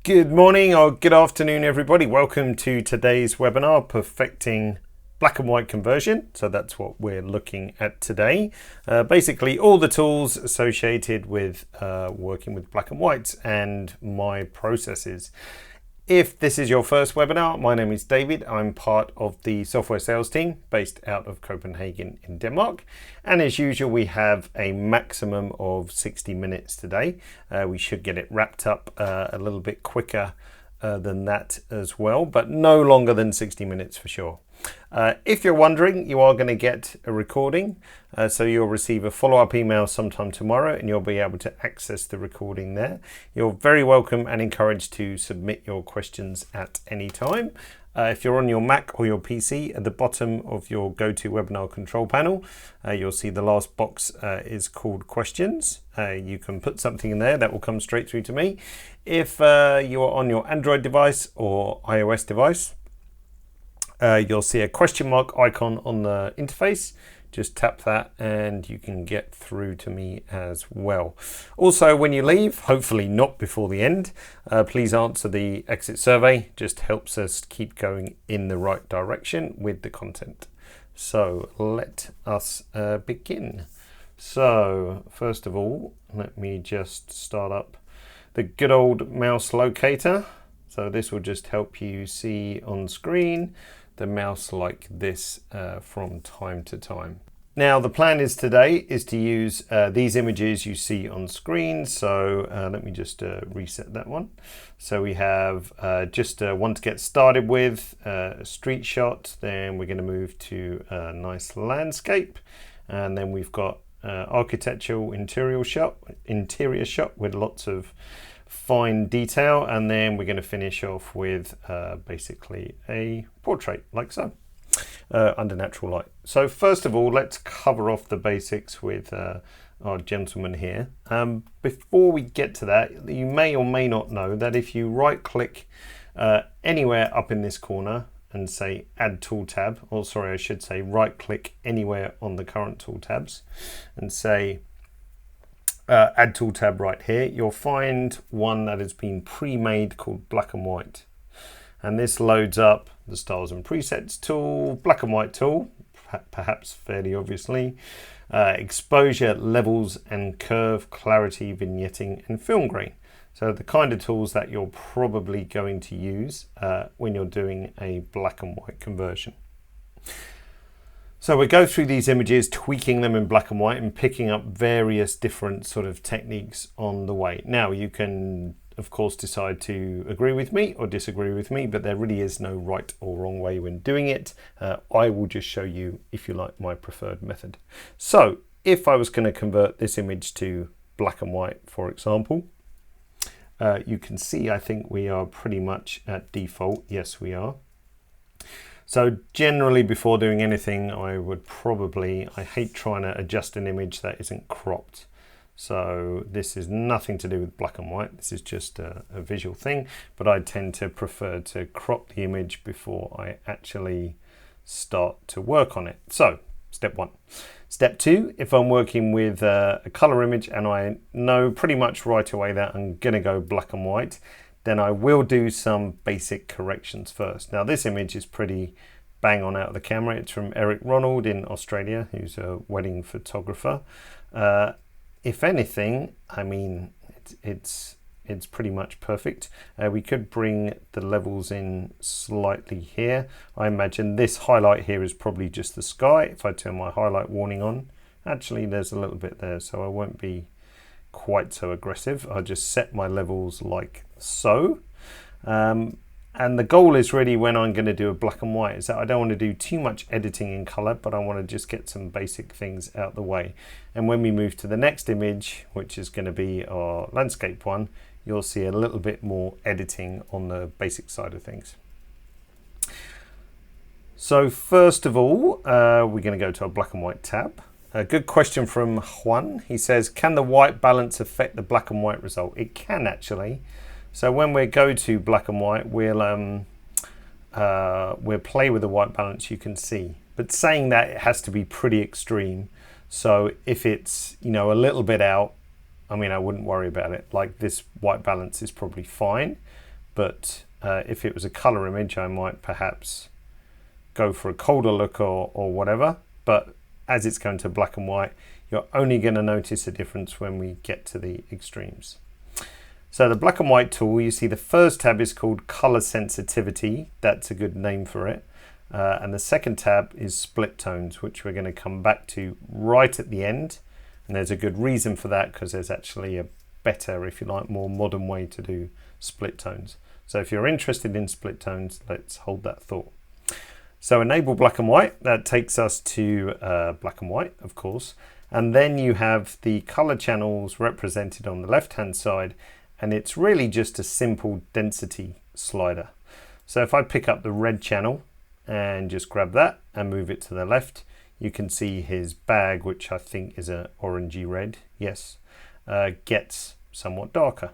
Good morning or good afternoon, everybody. Welcome to today's webinar, Perfecting Black and White Conversion. So that's what we're looking at today. Basically, all the tools associated with working with black and whites and my processes. If this is your first webinar, my name is David. I'm part of the software sales team based out of Copenhagen in Denmark. And as usual, we have a maximum of 60 minutes today. We should get it wrapped up a little bit quicker than that as well, but no longer than 60 minutes for sure. If you're wondering, you are going to get a recording, so you'll receive a follow-up email sometime tomorrow and you'll be able to access the recording there. You're very welcome and encouraged to submit your questions at any time. If you're on your Mac or your PC, at the bottom of your GoToWebinar control panel, you'll see the last box is called questions. You can put something in there that will come straight through to me. If you're on your Android device or iOS device, you'll see a question mark icon on the interface. Just tap that and you can get through to me as well. Also, when you leave, hopefully not before the end, please answer the exit survey. Just helps us keep going in the right direction with the content. So let us begin. So first of all, let me just start up the good old mouse locator. So this will just help you see on screen the mouse like this from time to time. Now the plan is today is to use these images you see on screen. So let me just reset that one. So we have just one to get started with, a street shot, then we're going to move to a nice landscape, and then we've got architectural interior shot with lots of fine detail, and then we're going to finish off with basically a portrait like so, under natural light. So first of all, let's cover off the basics with our gentleman here. Before we get to that, you may or may not know that if you right click anywhere up in this corner and say add tool tab, or sorry, I should say right click anywhere on the current tool tabs and say add tool tab right here, you'll find one that has been pre-made called black and white. And this loads up the styles and presets tool, black and white tool, perhaps fairly obviously, exposure, levels and curve, clarity, vignetting and film grain. So the kind of tools that you're probably going to use when you're doing a black and white conversion. So we go through these images, tweaking them in black and white and picking up various different sort of techniques on the way. Now you can, of course, decide to agree with me or disagree with me, but there really is no right or wrong way when doing it. I will just show you, if you like, my preferred method. So if I was going to convert this image to black and white, for example, you can see, I think we are pretty much at default. Yes, we are. So generally before doing anything, I hate trying to adjust an image that isn't cropped. So this is nothing to do with black and white. This is just a visual thing, but I tend to prefer to crop the image before I actually start to work on it. So step one. Step two, if I'm working with a color image and I know pretty much right away that I'm gonna go black and white, then I will do some basic corrections first. Now this image is pretty bang on out of the camera. It's from Eric Ronald in Australia, who's a wedding photographer. If anything, I mean, it's pretty much perfect. We could bring the levels in slightly here. I imagine this highlight here is probably just the sky. If I turn my highlight warning on, actually there's a little bit there, so I won't be quite so aggressive. I'll just set my levels like so. And the goal is really, when I'm going to do a black and white, is that I don't want to do too much editing in color, but I want to just get some basic things out the way. And when we move to the next image, which is going to be our landscape one, you'll see a little bit more editing on the basic side of things. So first of all, we're going to go to our black and white tab. A good question from Juan. He says, can the white balance affect the black and white result? It can actually. So when we go to black and white, we'll play with the white balance, you can see. But saying that, it has to be pretty extreme. So if it's, you know, a little bit out, I mean, I wouldn't worry about it. Like this white balance is probably fine. but if it was a color image, I might perhaps go for a colder look or whatever. But as it's going to black and white, you're only going to notice a difference when we get to the extremes. So the black and white tool, you see the first tab is called color sensitivity. That's a good name for it. And the second tab is split tones, which we're going to come back to right at the end. And there's a good reason for that, because there's actually a better, if you like, more modern way to do split tones. So if you're interested in split tones, let's hold that thought. So enable black and white, that takes us to black and white, of course. And then you have the color channels represented on the left-hand side, and it's really just a simple density slider. So if I pick up the red channel and just grab that and move it to the left, you can see his bag, which I think is an orangey red, yes, gets somewhat darker.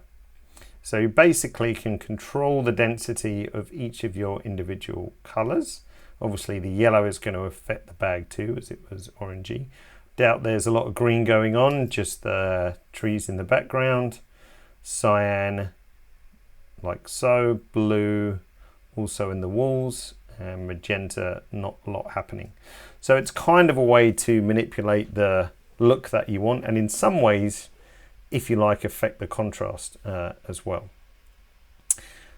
So you basically can control the density of each of your individual colors. Obviously the yellow is going to affect the bag too, as it was orangey. Doubt there's a lot of green going on, just the trees in the background. Cyan, like so. Blue, also in the walls. And magenta, not a lot happening. So it's kind of a way to manipulate the look that you want, and in some ways, if you like, affect the contrast as well.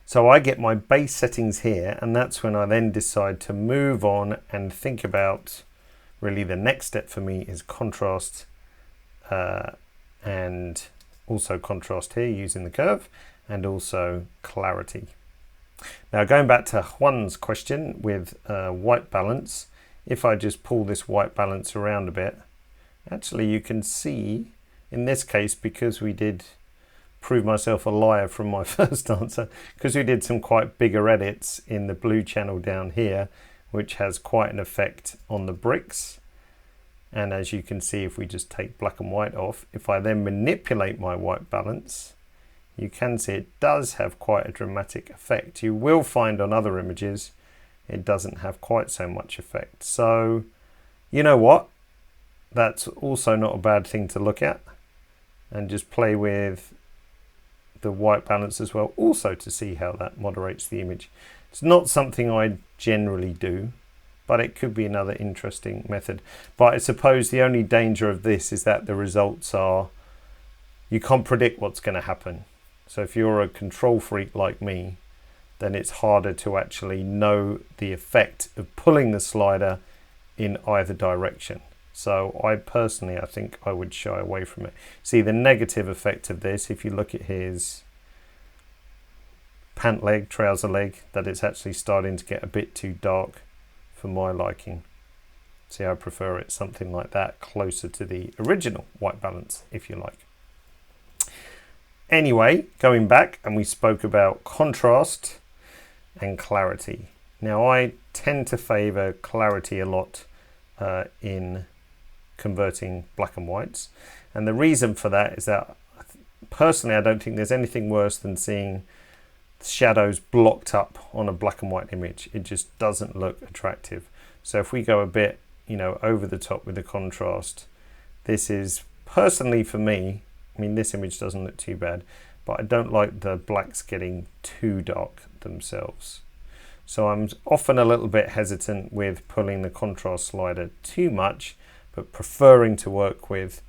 So I get my base settings here, and that's when I then decide to move on and think about, really the next step for me is contrast, and also contrast here using the curve, and also clarity. Now going back to Juan's question with white balance, if I just pull this white balance around a bit, actually you can see in this case, because we did prove myself a liar from my first answer, because we did some quite bigger edits in the blue channel down here, which has quite an effect on the bricks. And as you can see, if we just take black and white off, if I then manipulate my white balance, you can see it does have quite a dramatic effect. You will find on other images it doesn't have quite so much effect. So you know what? That's also not a bad thing to look at, and just play with the white balance as well, also to see how that moderates the image. It's not something I generally do, but it could be another interesting method. But I suppose the only danger of this is that the results are, you can't predict what's going to happen. So if you're a control freak like me, then it's harder to actually know the effect of pulling the slider in either direction. So I personally, I think I would shy away from it. See the negative effect of this, if you look at his pant leg, trouser leg, that it's actually starting to get a bit too dark for my liking. See, I prefer it something like that, closer to the original white balance, if you like. Anyway, going back, and we spoke about contrast and clarity. Now I tend to favor clarity a lot in converting black and whites, and the reason for that is that personally I don't think there's anything worse than seeing shadows blocked up on a black and white image. It just doesn't look attractive. So if we go a bit, over the top with the contrast, this is personally for me, I mean this image doesn't look too bad, but I don't like the blacks getting too dark themselves. So I'm often a little bit hesitant with pulling the contrast slider too much, but preferring to work with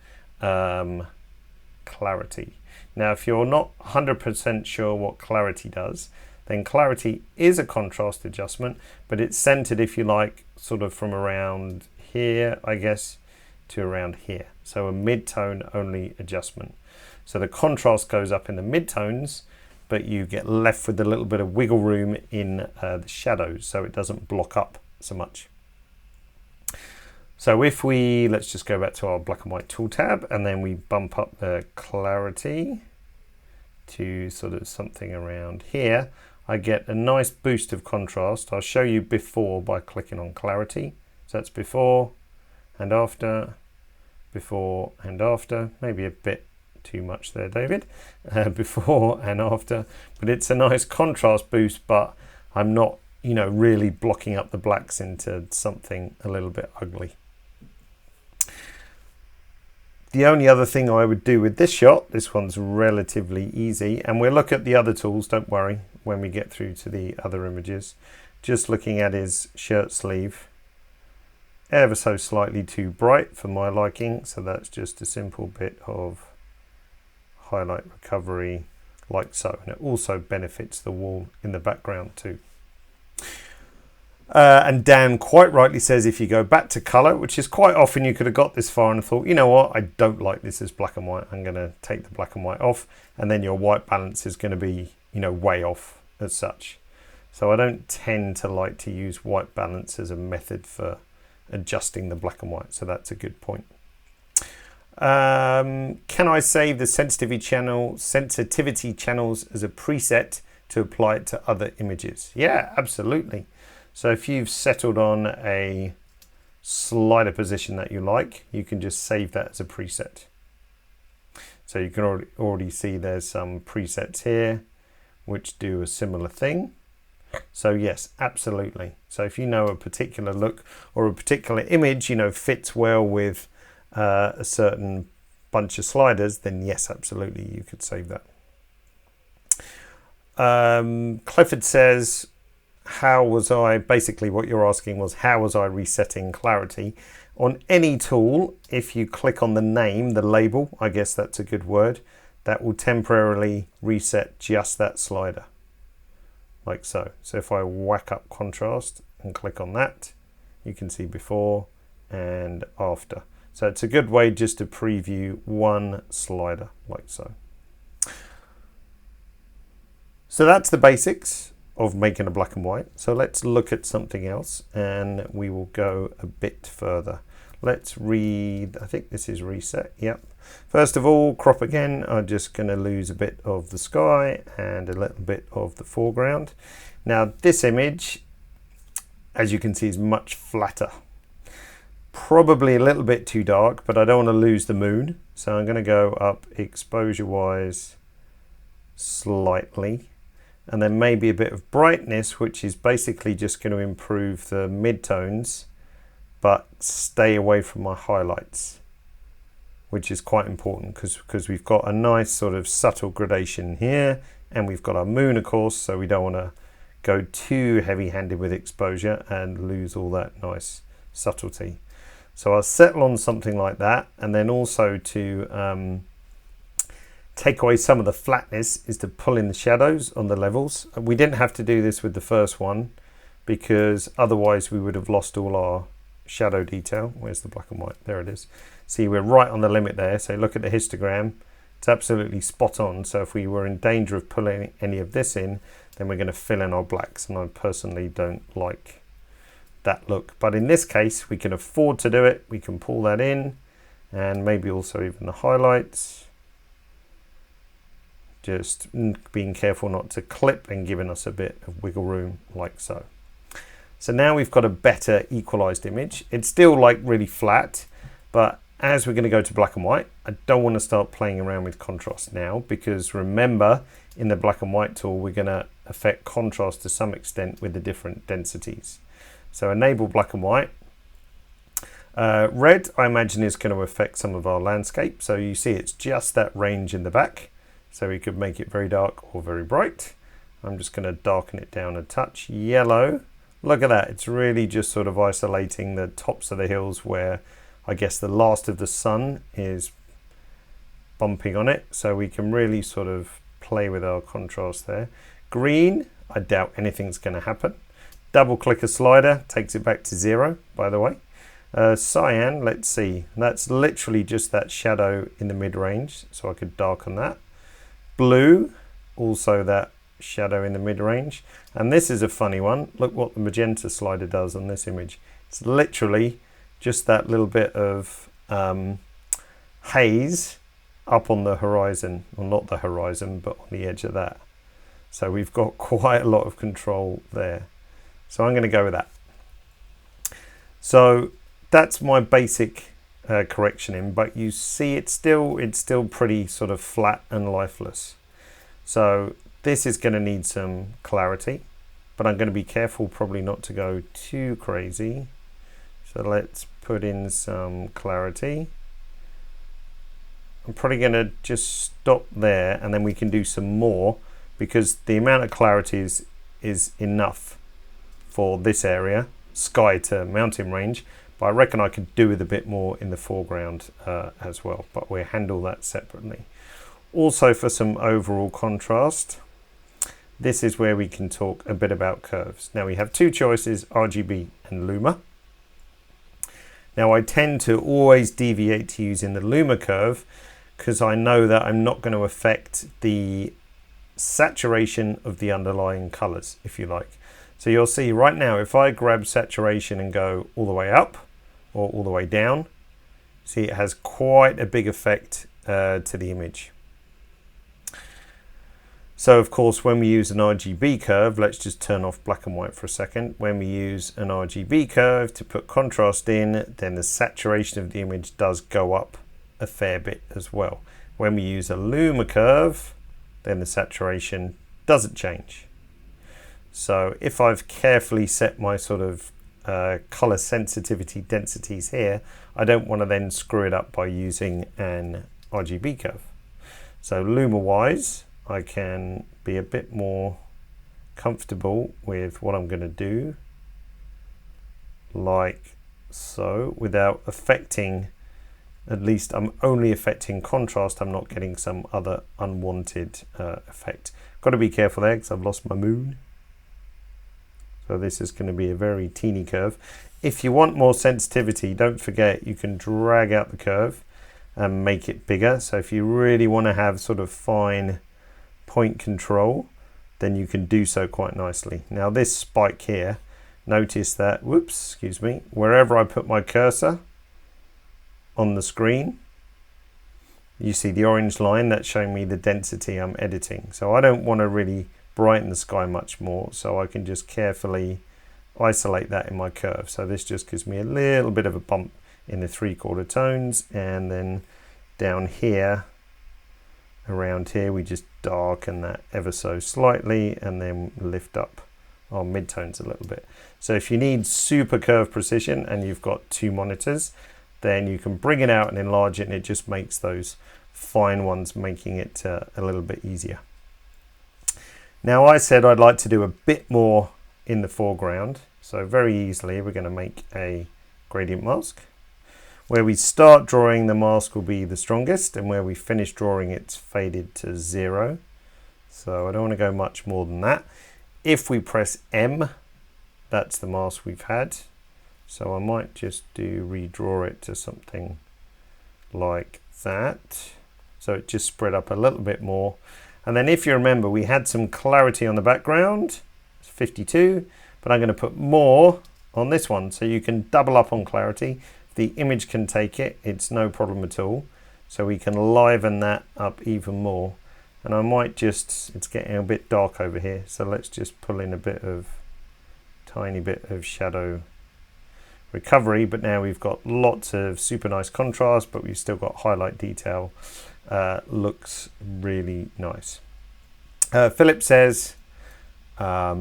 clarity. Now, if you're not 100% sure what clarity does, then clarity is a contrast adjustment, but it's centered, if you like, sort of from around here, I guess, to around here. So a mid-tone only adjustment. So the contrast goes up in the mid-tones, but you get left with a little bit of wiggle room in the shadows, so it doesn't block up so much. So if let's just go back to our black and white tool tab, and then we bump up the clarity to sort of something around here, I get a nice boost of contrast. I'll show you before by clicking on clarity. So that's before and after, maybe a bit too much there, David, before and after, but it's a nice contrast boost, but I'm not, really blocking up the blacks into something a little bit ugly. The only other thing I would do with this shot, this one's relatively easy, and we'll look at the other tools, don't worry, when we get through to the other images. Just looking at his shirt sleeve, ever so slightly too bright for my liking, so that's just a simple bit of highlight recovery like so, and it also benefits the wall in the background too. And Dan quite rightly says if you go back to colour, which is quite often you could have got this far and thought, you know what, I don't like this as black and white, I'm going to take the black and white off, and then your white balance is going to be, you know, way off as such. So I don't tend to like to use white balance as a method for adjusting the black and white, so that's a good point. Can I save the sensitivity channels as a preset to apply it to other images? Yeah, absolutely. So if you've settled on a slider position that you like, you can just save that as a preset. So you can already see there's some presets here which do a similar thing. So yes, absolutely. So if you know a particular look or a particular image, you know, fits well with a certain bunch of sliders, then yes, absolutely, you could save that. Clifford says, how was I, basically what you're asking was, how was I resetting clarity? On any tool, if you click on the name, the label, I guess that's a good word, that will temporarily reset just that slider, like so. So if I whack up contrast and click on that, you can see before and after. So it's a good way just to preview one slider, like so. So that's the basics of making a black and white. So let's look at something else and we will go a bit further. Let's read, I think this is reset, yep. First of all, crop again, I'm just going to lose a bit of the sky and a little bit of the foreground. Now this image, as you can see, is much flatter. Probably a little bit too dark, but I don't want to lose the moon. So I'm going to go up exposure wise slightly. And then maybe a bit of brightness, which is basically just going to improve the midtones, but stay away from my highlights, which is quite important because we've got a nice sort of subtle gradation here, and we've got our moon, of course, so we don't want to go too heavy-handed with exposure and lose all that nice subtlety. So I'll settle on something like that, and then also to take away some of the flatness is to pull in the shadows on the levels. We didn't have to do this with the first one because otherwise we would have lost all our shadow detail. Where's the black and white? There it is. See, we're right on the limit there. So look at the histogram. It's absolutely spot on. So if we were in danger of pulling any of this in, then we're going to fill in our blacks. And I personally don't like that look. But in this case, we can afford to do it. We can pull that in and maybe also even the highlights. Just being careful not to clip and giving us a bit of wiggle room like so. So now we've got a better equalized image. It's still like really flat, but as we're going to go to black and white, I don't want to start playing around with contrast now, because remember in the black and white tool, we're going to affect contrast to some extent with the different densities. So enable black and white. Red, I imagine, is going to affect some of our landscape. So you see it's just that range in the back. So we could make it very dark or very bright. I'm just going to darken it down a touch. Yellow, look at that. It's really just sort of isolating the tops of the hills where I guess the last of the sun is bumping on it. So we can really sort of play with our contrast there. Green, I doubt anything's going to happen. Double click a slider, takes it back to 0, by the way. Cyan, let's see. That's literally just that shadow in the mid-range. So I could darken that. Blue, also that shadow in the mid-range. And this is a funny one. Look what the magenta slider does on this image. It's literally just that little bit of haze up on the horizon, well, not the horizon, but on the edge of that. So we've got quite a lot of control there. So I'm going to go with that. So that's my basic correction in, but you see it's still pretty sort of flat and lifeless. So this is going to need some clarity, but I'm going to be careful probably not to go too crazy. So let's put in some clarity. I'm probably going to just stop there, and then we can do some more, because the amount of clarity is enough for this area, sky to mountain range, but I reckon I could do with a bit more in the foreground as well, but we'll handle that separately. Also, for some overall contrast, this is where we can talk a bit about curves. Now we have two choices, RGB and Luma. Now I tend to always deviate to using the Luma curve because I know that I'm not going to affect the saturation of the underlying colors, if you like. So you'll see right now, if I grab saturation and go all the way up or all the way down, see it has quite a big effect to the image. So of course, when we use an RGB curve, let's just turn off black and white for a second. When we use an RGB curve to put contrast in, then the saturation of the image does go up a fair bit as well. When we use a Luma curve, then the saturation doesn't change. So if I've carefully set my sort of color sensitivity densities here, I don't want to then screw it up by using an RGB curve. So Luma wise, I can be a bit more comfortable with what I'm going to do, like so, without affecting, at least I'm only affecting contrast, I'm not getting some other unwanted effect. Got to be careful there because I've lost my moon. So this is going to be a very teeny curve. If you want more sensitivity, don't forget you can drag out the curve and make it bigger. So if you really want to have sort of fine point control, then you can do so quite nicely. Now this spike here, notice that, whoops, excuse me, wherever I put my cursor on the screen, you see the orange line that's showing me the density I'm editing. So I don't want to really brighten the sky much more, so I can just carefully isolate that in my curve. So this just gives me a little bit of a bump in the 3/4 tones, and then down here, around here, we just darken that ever so slightly and then lift up our midtones a little bit. So if you need super curve precision and you've got two monitors, then you can bring it out and enlarge it, and it just makes those fine ones, making it a little bit easier. Now I said I'd like to do a bit more in the foreground, so very easily we're going to make a gradient mask. Where we start drawing, the mask will be the strongest, and where we finish drawing, it's faded to 0. So I don't want to go much more than that. If we press M, that's the mask we've had. So I might just redraw it to something like that. So it just spread up a little bit more. And then if you remember, we had some clarity on the background, it's 52, but I'm going to put more on this one. So you can double up on clarity. The image can take it, it's no problem at all. So we can liven that up even more. And I might just, it's getting a bit dark over here, so let's just pull in a bit of, tiny bit of shadow recovery. But now we've got lots of super nice contrast, but we've still got highlight detail. Looks really nice. Philip says, I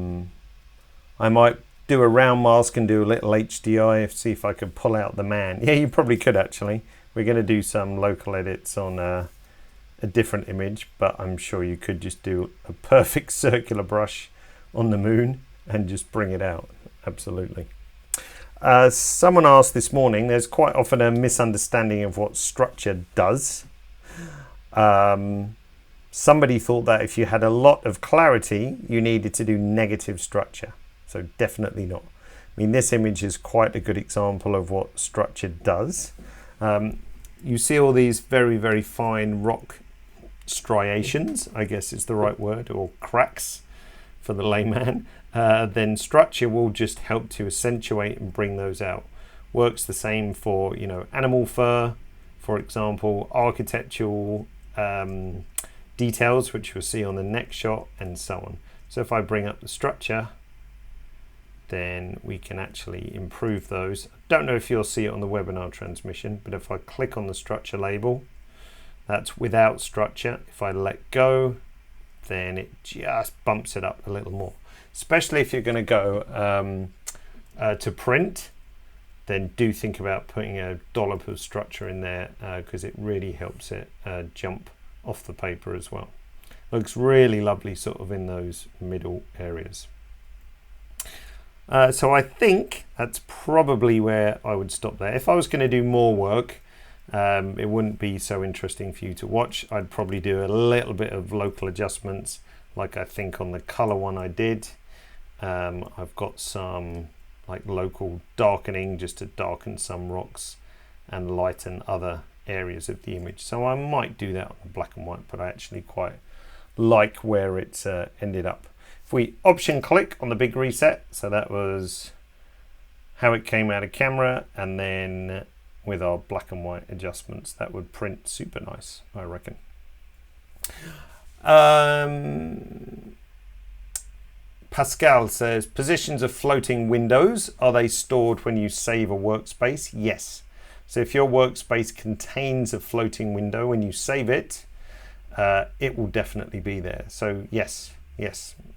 might do a round mask and do a little HDI, see if I could pull out the man. Yeah, you probably could actually. We're going to do some local edits on a different image, but I'm sure you could just do a perfect circular brush on the moon and just bring it out. Absolutely. Someone asked this morning, there's quite often a misunderstanding of what structure does. Somebody thought that if you had a lot of clarity, you needed to do negative structure. So definitely not. I mean, this image is quite a good example of what structure does. You see all these very, very fine rock striations, I guess is the right word, or cracks for the layman. Then structure will just help to accentuate and bring those out. Works the same for, you know, animal fur, for example, architectural details, which you'll see on the next shot, and so on. So if I bring up the structure, then we can actually improve those. I don't know if you'll see it on the webinar transmission, but if I click on the structure label, that's without structure. If I let go, then it just bumps it up a little more. Especially if you're going to go to print, then do think about putting a dollop of structure in there, because it really helps it jump off the paper as well. Looks really lovely sort of in those middle areas. So I think that's probably where I would stop there. If I was going to do more work, it wouldn't be so interesting for you to watch. I'd probably do a little bit of local adjustments, like I think on the color one I did. I've got some like local darkening just to darken some rocks and lighten other areas of the image. So I might do that on the black and white, but I actually quite like where it's ended up. If we option click on the big reset, so that was how it came out of camera, and then with our black and white adjustments, that would print super nice, I reckon. Pascal says, positions of floating windows, are they stored when you save a workspace? Yes. So if your workspace contains a floating window, when you save it, it will definitely be there. So yes,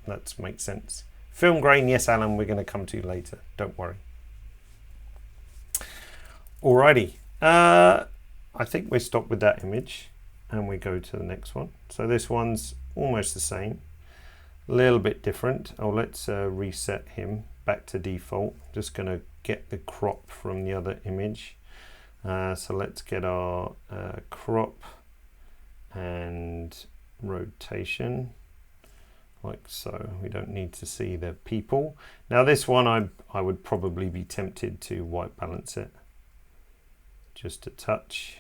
that makes sense. Film grain, yes, Alan, we're going to come to later. Don't worry. Alrighty. I think we're stopped with that image, and we go to the next one. So this one's almost the same. A little bit different. Oh, let's reset him back to default. Just going to get the crop from the other image. So let's get our crop and rotation like so. We don't need to see the people. Now this one I would probably be tempted to white balance it just a touch,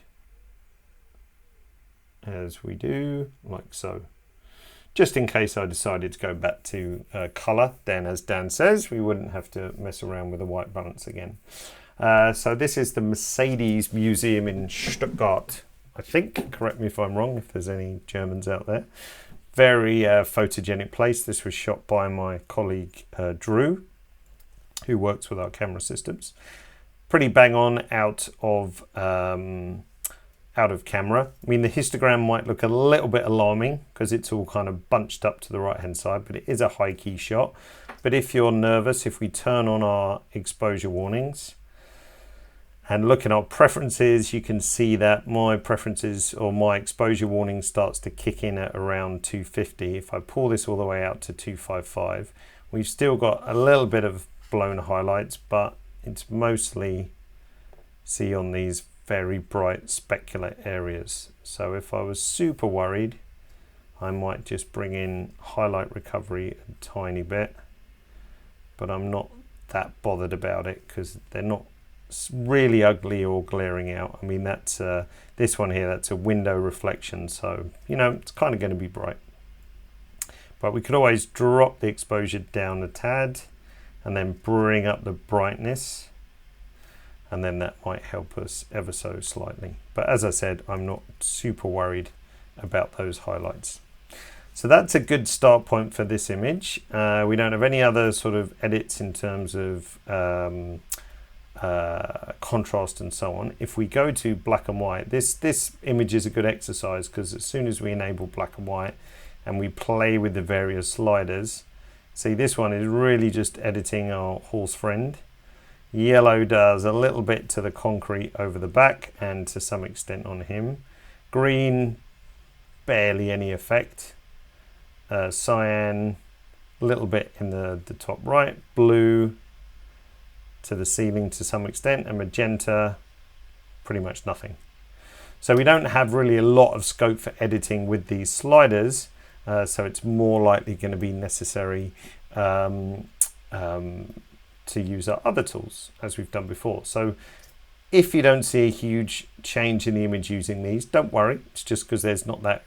as we do like so. Just in case I decided to go back to color, then as Dan says, we wouldn't have to mess around with the white balance again. So this is the Mercedes Museum in Stuttgart, I think. Correct me if I'm wrong, if there's any Germans out there. Very photogenic place. This was shot by my colleague Drew, who works with our camera systems. Pretty bang on out of camera. I mean, the histogram might look a little bit alarming because it's all kind of bunched up to the right hand side, but it is a high key shot. But if you're nervous, if we turn on our exposure warnings and look at our preferences, you can see that my preferences or my exposure warning starts to kick in at around 250. If I pull this all the way out to 255, we've still got a little bit of blown highlights, but it's mostly see on these very bright specular areas. So if I was super worried, I might just bring in highlight recovery a tiny bit, but I'm not that bothered about it because they're not really ugly or glaring out. I mean, that's this one here, that's a window reflection, so you know it's kind of going to be bright. But we could always drop the exposure down a tad and then bring up the brightness, and then that might help us ever so slightly. But as I said, I'm not super worried about those highlights. So that's a good start point for this image. We don't have any other sort of edits in terms of contrast and so on. If we go to black and white, this image is a good exercise because as soon as we enable black and white and we play with the various sliders, see this one is really just editing our horse friend. Yellow does a little bit to the concrete over the back and to some extent on him. Green, barely any effect. Cyan, a little bit in the top right. Blue to the ceiling to some extent, and magenta, pretty much nothing. So we don't have really a lot of scope for editing with these sliders, so it's more likely going to be necessary to use our other tools as we've done before. So if you don't see a huge change in the image using these, don't worry, it's just because there's not that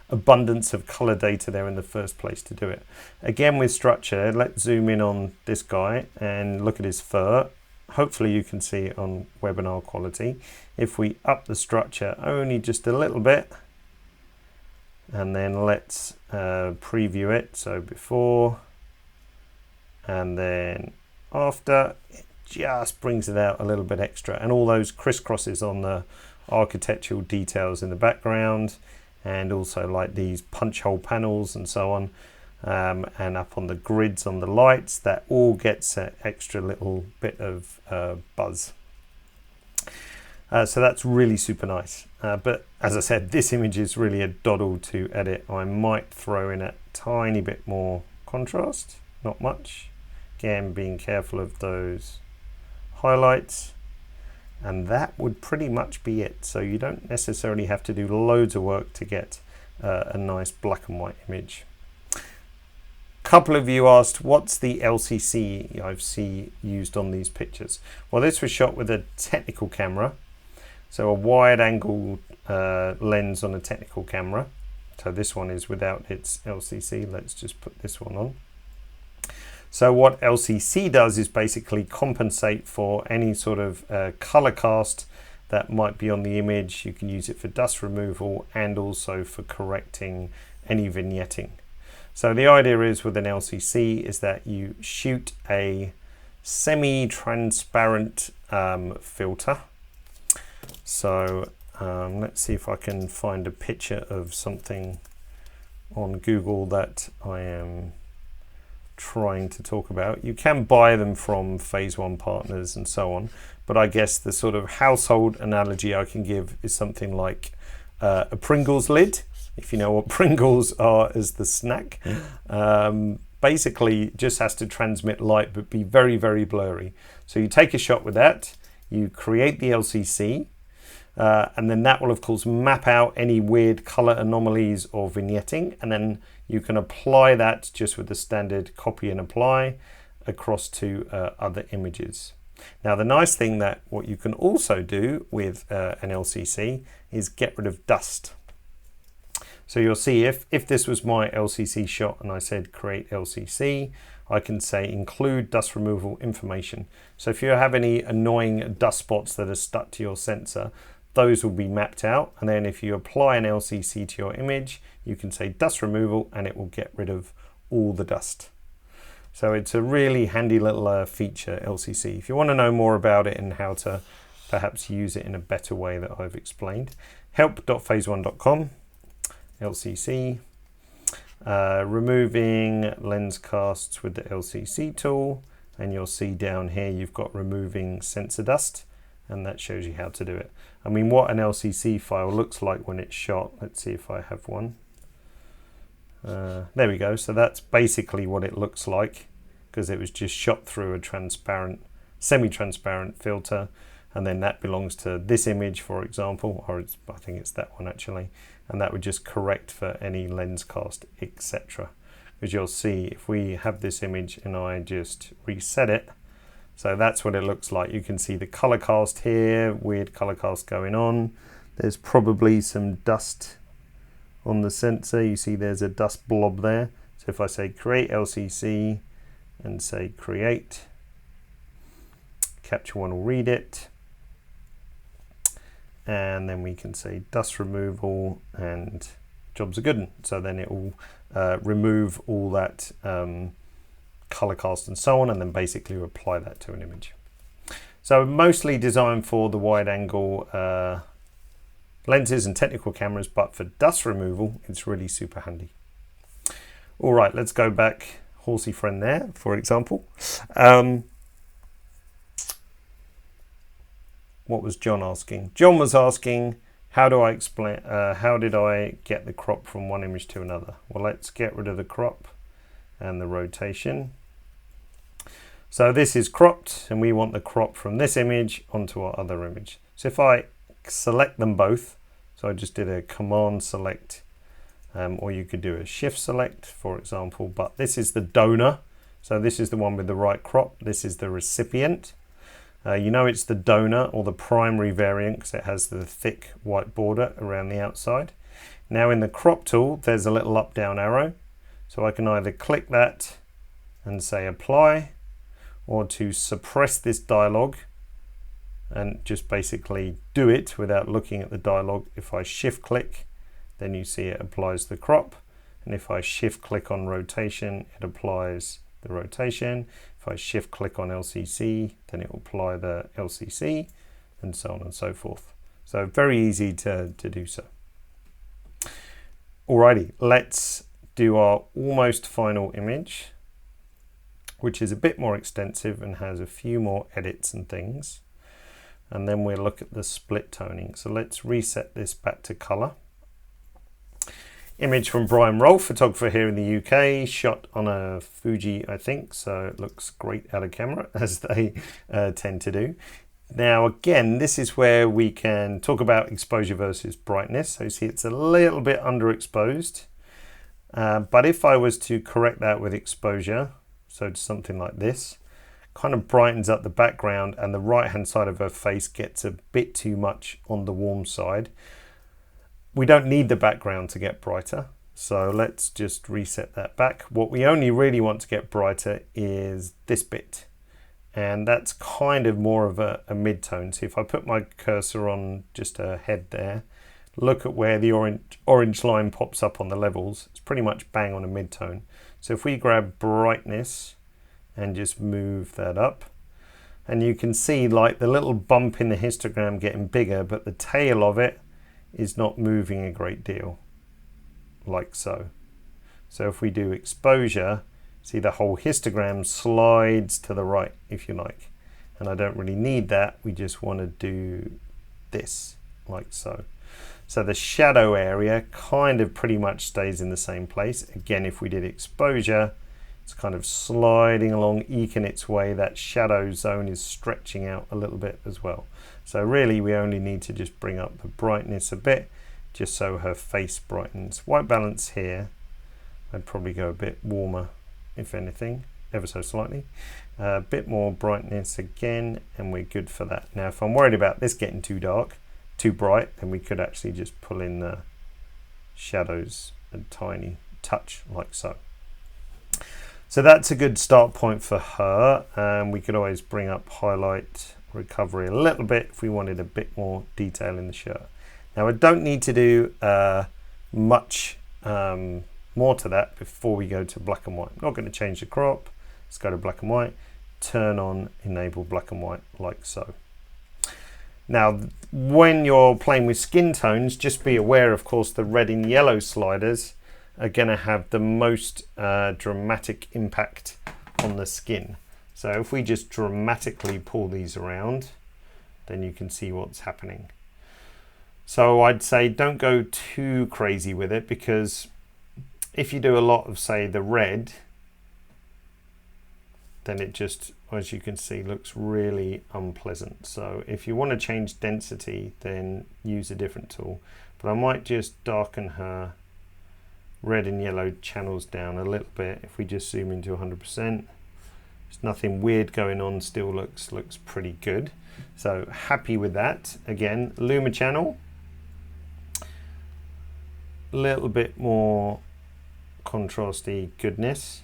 abundance of color data there in the first place to do it. Again, with structure, let's zoom in on this guy and look at his fur. Hopefully you can see it on webinar quality. If we up the structure only just a little bit, and then let's preview it. So before and then after, it just brings it out a little bit extra, and all those crisscrosses on the architectural details in the background, and also like these punch hole panels and so on, and up on the grids on the lights, that all gets an extra little bit of buzz. So that's really super nice. But as I said, this image is really a doddle to edit. I might throw in a tiny bit more contrast, not much. Again, being careful of those highlights. And that would pretty much be it. So you don't necessarily have to do loads of work to get a nice black and white image. A couple of you asked, what's the LCC I've seen used on these pictures? Well, this was shot with a technical camera. So a wide angle lens on a technical camera. So this one is without its LCC. Let's just put this one on. So what LCC does is basically compensate for any sort of color cast that might be on the image. You can use it for dust removal and also for correcting any vignetting. So the idea is with an LCC is that you shoot a semi-transparent filter. So let's see if I can find a picture of something on Google that I am trying to talk about. You can buy them from Phase 1 partners and so on, but I guess the sort of household analogy I can give is something like a Pringles lid, if you know what Pringles are as the snack. Basically just has to transmit light but be very, very blurry. So you take a shot with that, you create the LCC, and then that will of course map out any weird color anomalies or vignetting, and then you can apply that just with the standard copy and apply across to other images. Now the nice thing that what you can also do with an LCC is get rid of dust. So you'll see if this was my LCC shot and I said create LCC, I can say include dust removal information. So if you have any annoying dust spots that are stuck to your sensor, those will be mapped out, and then if you apply an LCC to your image, you can say dust removal and it will get rid of all the dust. So it's a really handy little feature, LCC. If you want to know more about it and how to perhaps use it in a better way that I've explained, help.phase1.com, LCC, removing lens casts with the LCC tool, and you'll see down here you've got removing sensor dust, and that shows you how to do it. I mean, what an LCC file looks like when it's shot. Let's see if I have one. There we go. So that's basically what it looks like, because it was just shot through a transparent, semi-transparent filter, and then that belongs to this image, for example, or I think it's that one actually, and that would just correct for any lens cast, etc. As you'll see, if we have this image and I just reset it, so that's what it looks like. You can see the color cast here, weird color cast going on. There's probably some dust on the sensor. You see there's a dust blob there. So if I say create LCC and say create, Capture One will read it. And then we can say dust removal and jobs are good. So then it will remove all that color cast and so on, and then basically apply that to an image. So mostly designed for the wide angle lenses and technical cameras, but for dust removal it's really super handy. All right, let's go back. Horsey friend there, for example. What was John asking? John was asking, how do I explain, how did I get the crop from one image to another? Well, let's get rid of the crop and the rotation. So this is cropped, and we want the crop from this image onto our other image. So if I select them both, so I just did a command select, or you could do a shift select, for example, but this is the donor. So this is the one with the right crop. This is the recipient. You know it's the donor or the primary variant because it has the thick white border around the outside. Now in the crop tool, there's a little up down arrow. So I can either click that and say apply, or to suppress this dialog and just basically do it without looking at the dialog. If I shift click, then you see it applies the crop. And if I shift click on rotation, it applies the rotation. If I shift click on LCC, then it will apply the LCC, and so on and so forth. So very easy to do so. Alrighty, let's do our almost final image, which is a bit more extensive and has a few more edits and things. and then we'll look at the split toning. So let's reset this back to color. Image from Brian Rolfe, photographer here in the UK, shot on a Fuji, I think, so it looks great out of camera, as they tend to do. Now again, this is where we can talk about exposure versus brightness. So you see it's a little bit underexposed, but if I was to correct that with exposure, so something like this, kind of brightens up the background, and the right hand side of her face gets a bit too much on the warm side. We don't need the background to get brighter, so let's just reset that back. What we only really want to get brighter is this bit, and that's kind of more of a mid-tone. So if I put my cursor on just her head there, look at where the orange line pops up on the levels. It's pretty much bang on a mid-tone. So if we grab brightness and just move that up, and you can see like the little bump in the histogram getting bigger, but the tail of it is not moving a great deal, like so. So if we do exposure, see the whole histogram slides to the right, if you like. And I don't really need that. We just want to do this, like so. So the shadow area kind of pretty much stays in the same place. Again, if we did exposure, it's kind of sliding along, eking its way. That shadow zone is stretching out a little bit as well. So really we only need to just bring up the brightness a bit, just so her face brightens. White balance here, I'd probably go a bit warmer, if anything, ever so slightly. A bit more brightness again, and we're good for that. Now if I'm worried about this getting too dark, too bright, then we could actually just pull in the shadows a tiny touch, like so. So that's a good start point for her. We could always bring up highlight recovery a little bit if we wanted a bit more detail in the shirt. Now I don't need to do much more to that before we go to black and white. I'm not going to change the crop. Let's go to black and white, turn on enable black and white, like so. Now when you're playing with skin tones, just be aware, of course, the red and yellow sliders are going to have the most dramatic impact on the skin. So if we just dramatically pull these around, then you can see what's happening. So I'd say don't go too crazy with it, because if you do a lot of, say, the red, then it just, as you can see, looks really unpleasant. So if you want to change density, then use a different tool. But I might just darken her red and yellow channels down a little bit. If we just zoom into 100%, there's nothing weird going on, still looks pretty good. So happy with that. Again, Luma channel, a little bit more contrasty goodness.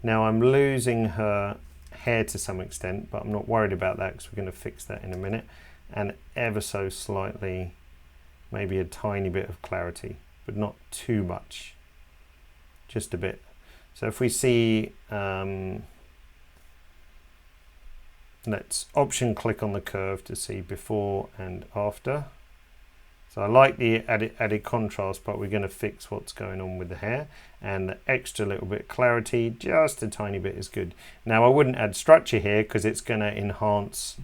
Now I'm losing her hair to some extent, but I'm not worried about that because we're going to fix that in a minute. And ever so slightly, maybe a tiny bit of clarity, but not too much, just a bit. So if we see, let's option click on the curve to see before and after. So I like the added contrast, but we're going to fix what's going on with the hair, and the extra little bit of clarity, just a tiny bit, is good. Now I wouldn't add structure here because it's going to enhance,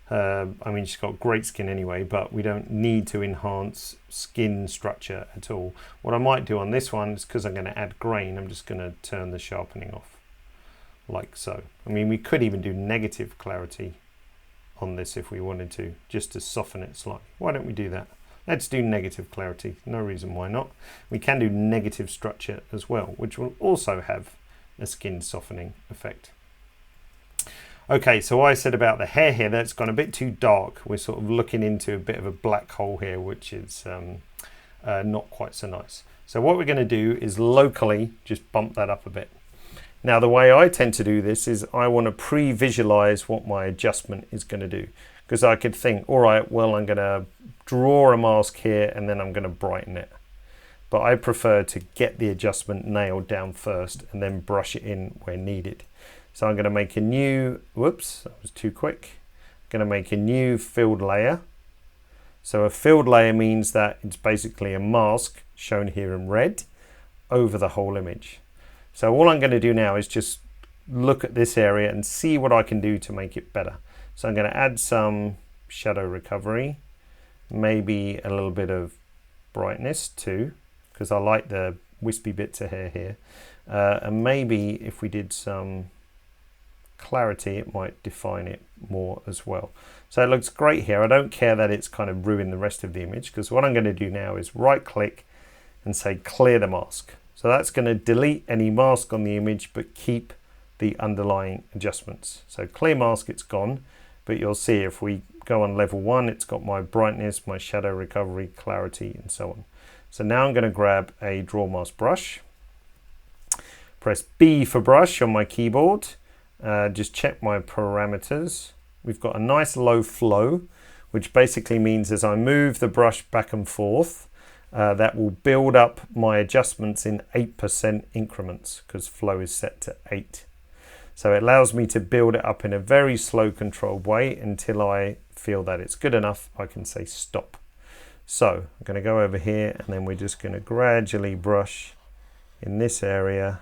I mean, she's got great skin anyway, but we don't need to enhance skin structure at all. What I might do on this one is, because I'm going to add grain, I'm just going to turn the sharpening off, like so. I mean, we could even do negative clarity on this if we wanted to, just to soften it slightly. Why don't we do that? Let's do negative clarity, no reason why not. We can do negative structure as well, which will also have a skin softening effect. Okay, so what I said about the hair here, that's gone a bit too dark. We're sort of looking into a bit of a black hole here, which is not quite so nice. So what we're going to do is locally just bump that up a bit. Now the way I tend to do this is I want to pre-visualize what my adjustment is going to do. Because I could think, all right, well, I'm going to draw a mask here and then I'm going to brighten it. But I prefer to get the adjustment nailed down first and then brush it in where needed. So I'm going to make a new, whoops, that was too quick. I'm going to make a new filled layer. So a filled layer means that it's basically a mask shown here in red over the whole image. So all I'm going to do now is just look at this area and see what I can do to make it better. So I'm going to add some shadow recovery, maybe a little bit of brightness too, because I like the wispy bits of hair here. And maybe if we did some clarity, it might define it more as well. So it looks great here. I don't care that it's kind of ruined the rest of the image, because what I'm going to do now is right click and say clear the mask. So that's going to delete any mask on the image but keep the underlying adjustments. So clear mask, it's gone, but you'll see if we go on level 1, it's got my brightness, my shadow recovery, clarity, and so on. So now I'm going to grab a draw mask brush, press B for brush on my keyboard, just check my parameters. We've got a nice low flow, which basically means as I move the brush back and forth, that will build up my adjustments in 8% increments, because flow is set to 8. So it allows me to build it up in a very slow controlled way until I feel that it's good enough. I can say stop. So I'm going to go over here, and then we're just going to gradually brush in this area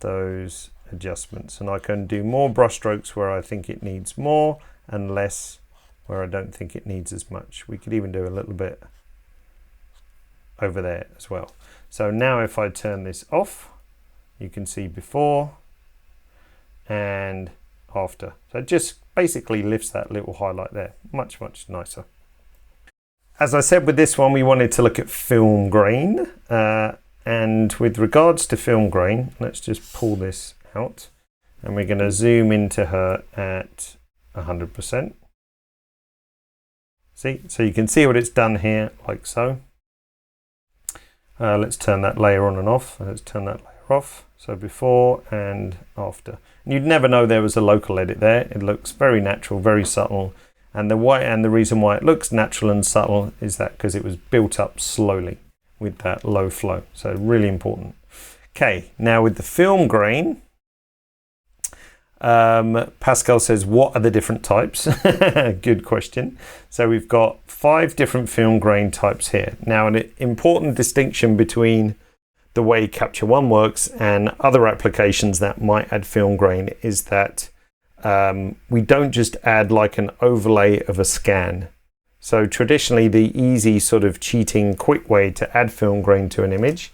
those adjustments, and I can do more brush strokes where I think it needs more and less where I don't think it needs as much. We could even do a little bit over there as well. So now if I turn this off, you can see before and after. So it just basically lifts that little highlight there. Much nicer. As I said with this one, we wanted to look at film grain, and with regards to film grain, let's just pull this out, and we're going to zoom into her at 100%. See, so you can see what it's done here, like so. Let's turn that layer on and off. Let's turn that layer off. So before and after. And you'd never know there was a local edit there. It looks very natural, very subtle. And the reason why it looks natural and subtle is that because it was built up slowly with that low flow. So really important. Okay, now with the film grain, Pascal says, what are the different types? Good question. So we've got 5 different film grain types here. Now, an important distinction between the way Capture One works and other applications that might add film grain is that we don't just add like an overlay of a scan. So traditionally, the easy sort of cheating quick way to add film grain to an image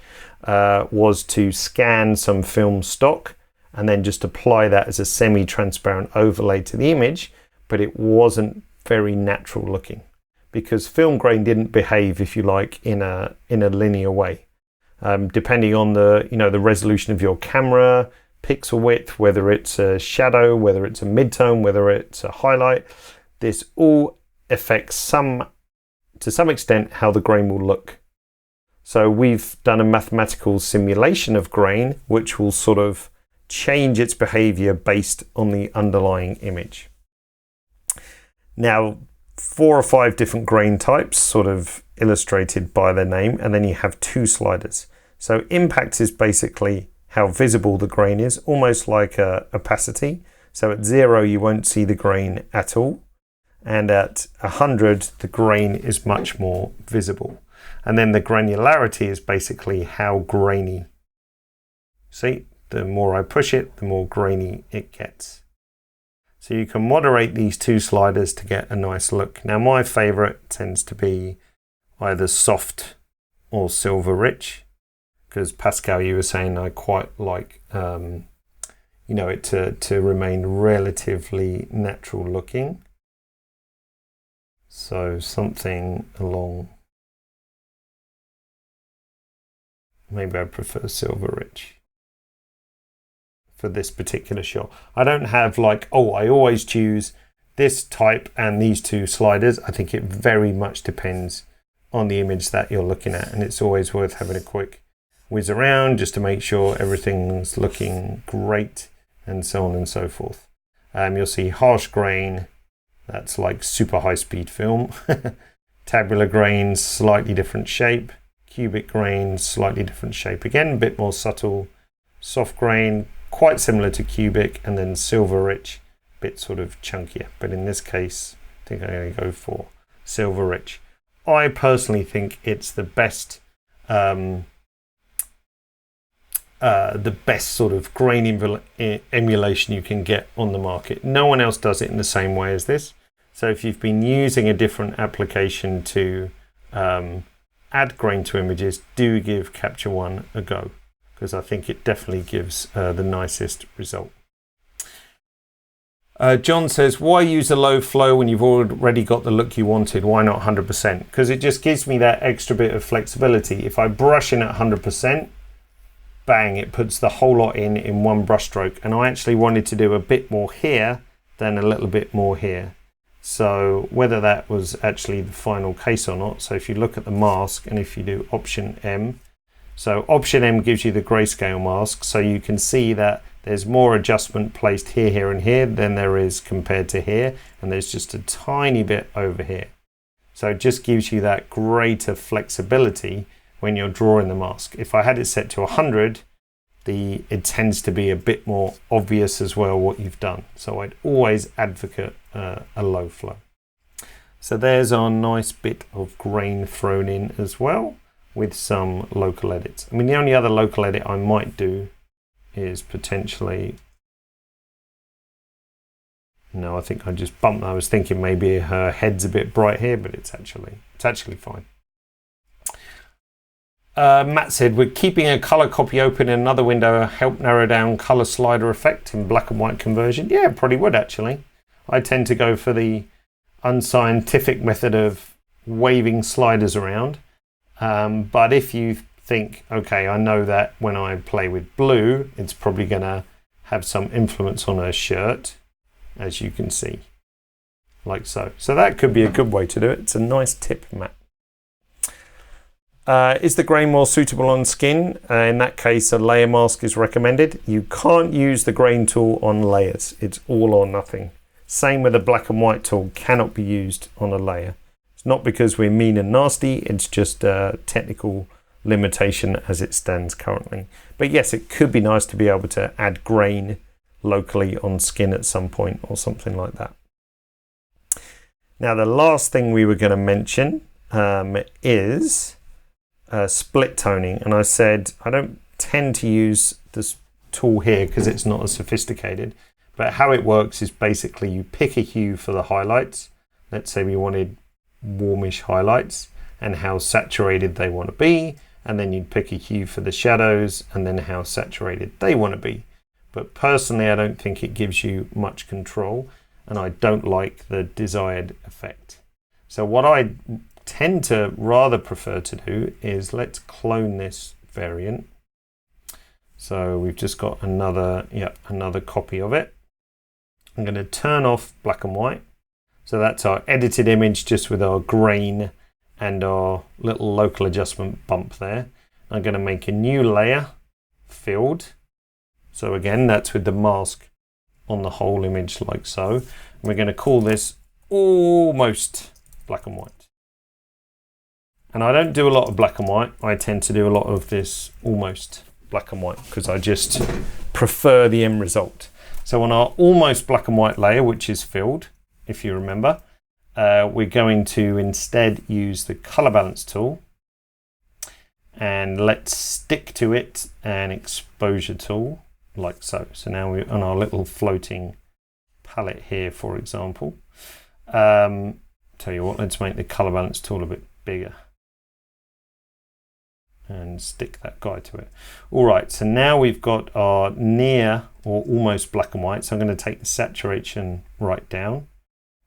was to scan some film stock and then just apply that as a semi-transparent overlay to the image, but it wasn't very natural looking because film grain didn't behave, if you like, in a linear way. Depending on the resolution of your camera, pixel width, whether it's a shadow, whether it's a midtone, whether it's a highlight, this all affects to some extent how the grain will look. So we've done a mathematical simulation of grain, which will sort of change its behavior based on the underlying image. Now, 4 or 5 different grain types sort of illustrated by their name, and then you have 2 sliders. So impact is basically how visible the grain is, almost like opacity. So at 0 you won't see the grain at all, and at 100 the grain is much more visible. And then the granularity is basically how grainy. See, the more I push it, the more grainy it gets. So you can moderate these 2 sliders to get a nice look. Now my favorite tends to be either soft or silver rich, because Pascal, you were saying I quite like it to remain relatively natural looking. So something along, maybe I prefer silver rich for this particular shot. I don't have like, I always choose this type and these 2 sliders. I think it very much depends on the image that you're looking at, and it's always worth having a quick whiz around just to make sure everything's looking great, and so on and so forth. You'll see harsh grain, that's like super high speed film. Tabular grain, slightly different shape. Cubic grain, slightly different shape again, a bit more subtle. Soft grain, quite similar to cubic, and then silver rich, bit sort of chunkier. But in this case, I think I'm going to go for silver rich. I personally think it's the best sort of grain emulation you can get on the market. No one else does it in the same way as this. So if you've been using a different application to add grain to images, do give Capture One a go, because I think it definitely gives the nicest result. John says, why use a low flow when you've already got the look you wanted? Why not 100%? Because it just gives me that extra bit of flexibility. If I brush in at 100%, bang, it puts the whole lot in one brush stroke. And I actually wanted to do a bit more here than a little bit more here. So whether that was actually the final case or not. So if you look at the mask and if you do Option M, so Option M gives you the grayscale mask. So you can see that there's more adjustment placed here, here and here than there is compared to here. And there's just a tiny bit over here. So it just gives you that greater flexibility when you're drawing the mask. If I had it set to 100, it tends to be a bit more obvious as well what you've done. So I'd always advocate a low flow. So there's our nice bit of grain thrown in as well with some local edits. I mean, the only other local edit I might do is potentially, no, I think I just bumped. I was thinking maybe her head's a bit bright here, but it's actually fine. Matt said, we're keeping a color copy open in another window help narrow down color slider effect in black and white conversion. Yeah, probably would actually. I tend to go for the unscientific method of waving sliders around. But if you think, okay, I know that when I play with blue, it's probably going to have some influence on her shirt, as you can see, like so. So that could be a good way to do it. It's a nice tip, Matt. Is the grain more suitable on skin? In that case, a layer mask is recommended. You can't use the grain tool on layers. It's all or nothing. Same with the black and white tool, cannot be used on a layer. It's not because we're mean and nasty, it's just a technical limitation as it stands currently. But yes, it could be nice to be able to add grain locally on skin at some point or something like that. Now, the last thing we were going to mention is split toning. And I said I don't tend to use this tool here because it's not as sophisticated. But how it works is basically you pick a hue for the highlights. Let's say we wanted warmish highlights and how saturated they want to be. And then you'd pick a hue for the shadows and then how saturated they want to be. But personally, I don't think it gives you much control and I don't like the desired effect. So what I tend to rather prefer to do is let's clone this variant. So we've just got another copy of it. I'm going to turn off black and white. So that's our edited image just with our grain and our little local adjustment bump there. I'm going to make a new layer, filled. So again, that's with the mask on the whole image like so. And we're going to call this almost black and white. And I don't do a lot of black and white. I tend to do a lot of this almost black and white because I just prefer the end result. So on our almost black and white layer, which is filled, if you remember, we're going to instead use the color balance tool and let's stick to it an exposure tool like so. So now we're on our little floating palette here, for example. Tell you what, let's make the color balance tool a bit bigger and stick that guy to it. All right, so now we've got our near or almost black and white. So I'm going to take the saturation right down,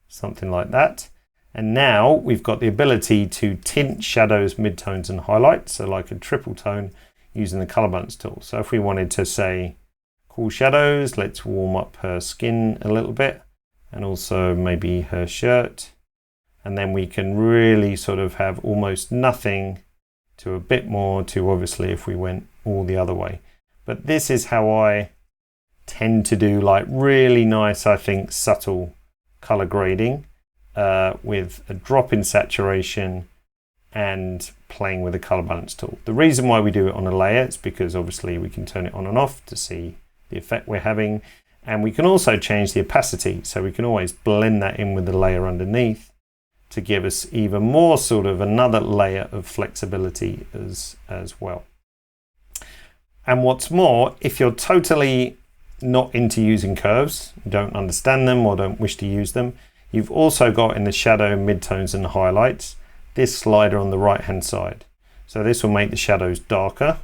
something like that. And now we've got the ability to tint shadows, midtones and highlights. So like a triple tone using the color balance tool. So if we wanted to say cool shadows, let's warm up her skin a little bit and also maybe her shirt. And then we can really sort of have almost nothing to a bit more to obviously if we went all the other way. But this is how I tend to do like really nice, I think, subtle color grading with a drop in saturation and playing with the color balance tool. The reason why we do it on a layer is because obviously we can turn it on and off to see the effect we're having. And we can also change the opacity. So we can always blend that in with the layer underneath to give us even more sort of another layer of flexibility as well. And what's more, if you're totally not into using curves, don't understand them or don't wish to use them, You've also got in the shadow, midtones and highlights, this slider on the right hand side. So this will make the shadows darker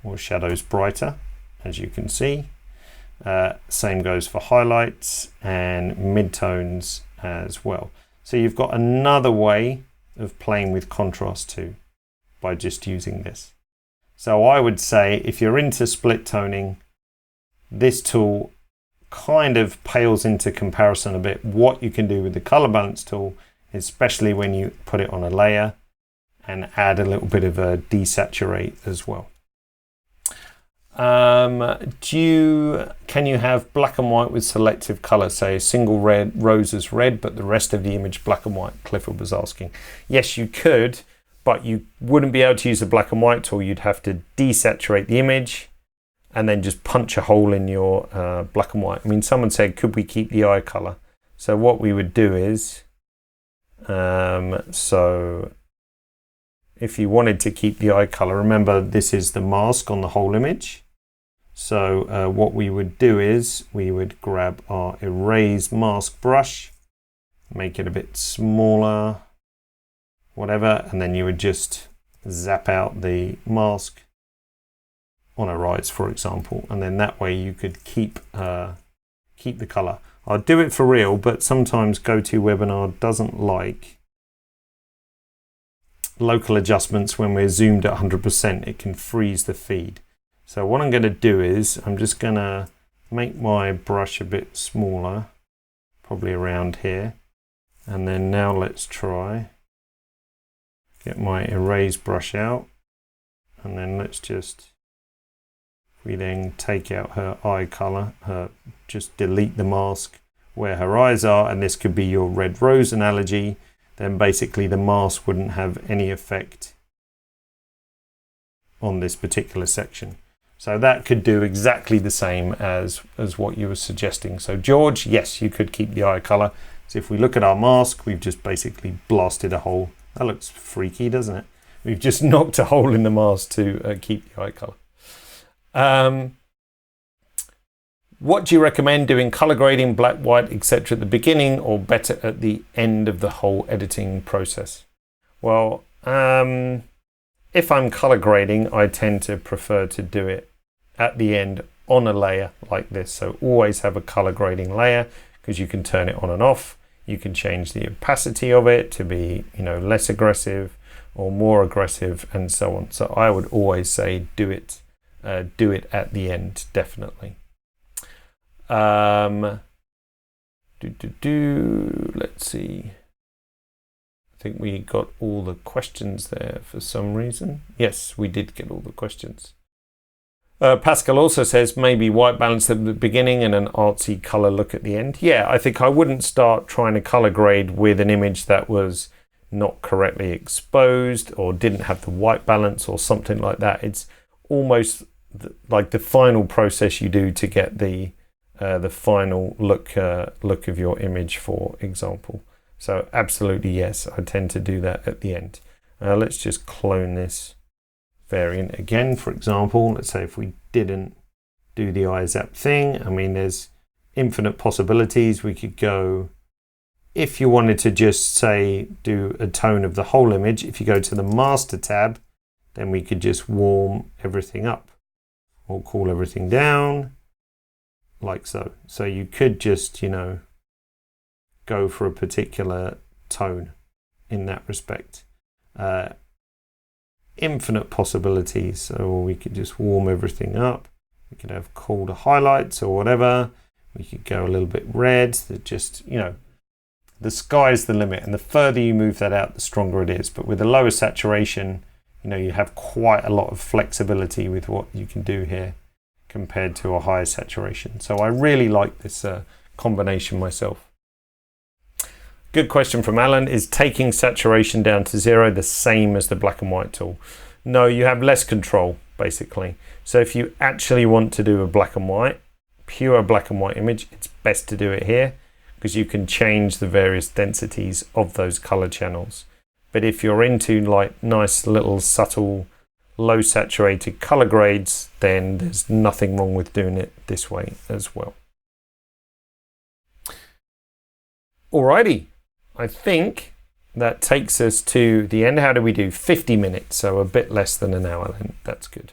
or shadows brighter, as you can see. Same goes for highlights and midtones as well. So you've got another way of playing with contrast too by just using this. So I would say if you're into split toning, this tool kind of pales into comparison a bit what you can do with the color balance tool, especially when you put it on a layer and add a little bit of a desaturate as well. Can you have black and white with selective color, say a single rose is red but the rest of the image black and white? Clifford was asking. Yes, you could, but you wouldn't be able to use the black and white tool. You'd have to desaturate the image and then just punch a hole in your black and white. I mean, someone said, could we keep the eye color? So what we would do is, so if you wanted to keep the eye color, remember this is the mask on the whole image. So what we would do is we would grab our erase mask brush, make it a bit smaller, whatever, and then you would just zap out the mask on a rise, for example, and then that way you could keep the color. I'll do it for real, but sometimes GoToWebinar doesn't like local adjustments when we're zoomed at 100%. It can freeze the feed. So what I'm going to do is I'm just going to make my brush a bit smaller, probably around here, and then now let's try get my erase brush out, and then let's just, we then take out her eye color, just delete the mask where her eyes are, and this could be your red rose analogy. Then basically the mask wouldn't have any effect on this particular section. So that could do exactly the same as what you were suggesting. So George, yes, you could keep the eye color. So if we look at our mask, we've just basically blasted a hole. That looks freaky, doesn't it? We've just knocked a hole in the mask to keep the eye color. What do you recommend doing color grading, black, white, etc. at the beginning or better at the end of the whole editing process? Well, if I'm color grading, I tend to prefer to do it at the end on a layer like this. So always have a color grading layer because you can turn it on and off. You can change the opacity of it to be, less aggressive or more aggressive and so on. So I would always say do it at the end, definitely. Let's see. I think we got all the questions there for some reason. Yes, we did get all the questions. Pascal also says maybe white balance at the beginning and an artsy color look at the end. Yeah, I think I wouldn't start trying to color grade with an image that was not correctly exposed or didn't have the white balance or something like that. It's almost like the final process you do to get the final look of your image, for example. So absolutely yes, I tend to do that at the end. Let's just clone this variant again, for example. Let's say if we didn't do the eye zap thing, I mean there's infinite possibilities. We could go, if you wanted to just say do a tone of the whole image, if you go to the master tab, then we could just warm everything up or cool everything down like so. So you could just, go for a particular tone in that respect. Infinite possibilities. So we could just warm everything up. We could have colder highlights or whatever. We could go a little bit red. That just, the sky's the limit. And the further you move that out, the stronger it is. But with a lower saturation, you have quite a lot of flexibility with what you can do here compared to a higher saturation. So I really like this combination myself. Good question from Alan. Is taking saturation down to 0 the same as the black and white tool? No, you have less control, basically. So if you actually want to do a black and white, pure black and white image, it's best to do it here because you can change the various densities of those color channels. But if you're into like nice little subtle low saturated color grades, then there's nothing wrong with doing it this way as well. Alrighty, I think that takes us to the end. How do we do? 50 minutes, so a bit less than an hour then. That's good.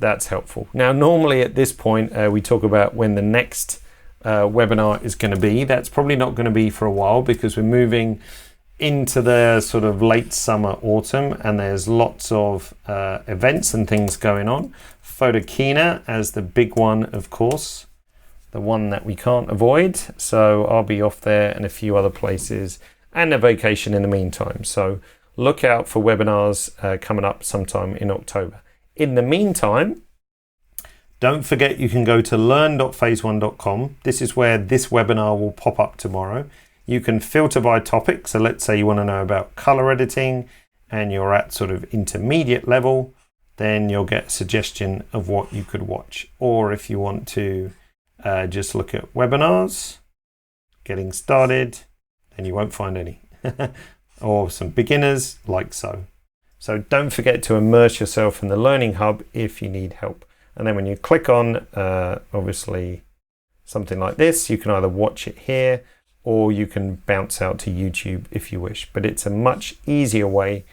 That's helpful. Now, normally at this point, we talk about when the next webinar is going to be. That's probably not going to be for a while because we're moving into the sort of late summer, autumn, and there's lots of events and things going on. Photokina as the big one, of course, the one that we can't avoid. So I'll be off there and a few other places and a vacation in the meantime. So look out for webinars coming up sometime in October. In the meantime, don't forget you can go to learn.phase1.com. This is where this webinar will pop up tomorrow. You can filter by topic. So let's say you want to know about color editing and you're at sort of intermediate level, then you'll get a suggestion of what you could watch. Or if you want to just look at webinars, getting started, then you won't find any. Or some beginners like so. So don't forget to immerse yourself in the Learning Hub if you need help. And then when you click on, obviously, something like this, you can either watch it here or you can bounce out to YouTube if you wish. But it's a much easier way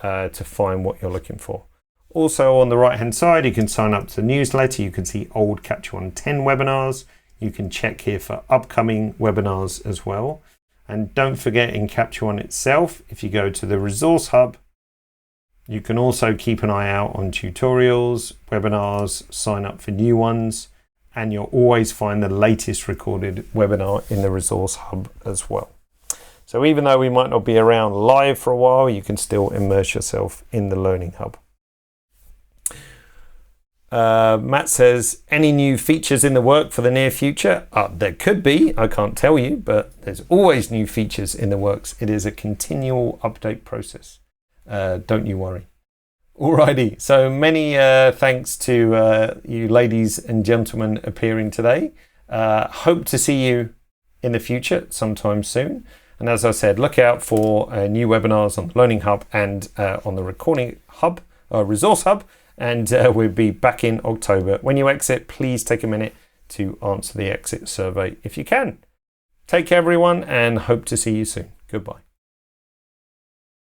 to find what you're looking for. Also, on the right-hand side, you can sign up to the newsletter. You can see old Capture One 10 webinars. You can check here for upcoming webinars as well. And don't forget, in Capture One itself, if you go to the Resource Hub, you can also keep an eye out on tutorials, webinars, sign up for new ones, and you'll always find the latest recorded webinar in the Resource Hub as well. So even though we might not be around live for a while, you can still immerse yourself in the Learning Hub. Matt says, any new features in the work for the near future? There could be, I can't tell you, but there's always new features in the works. It is a continual update process. Don't you worry. Alrighty, so many thanks to you ladies and gentlemen appearing today. Hope to see you in the future sometime soon. And as I said, look out for new webinars on the Learning Hub and on the Recording Hub, Resource Hub. And we'll be back in October. When you exit, please take a minute to answer the exit survey if you can. Take care, everyone, and hope to see you soon. Goodbye.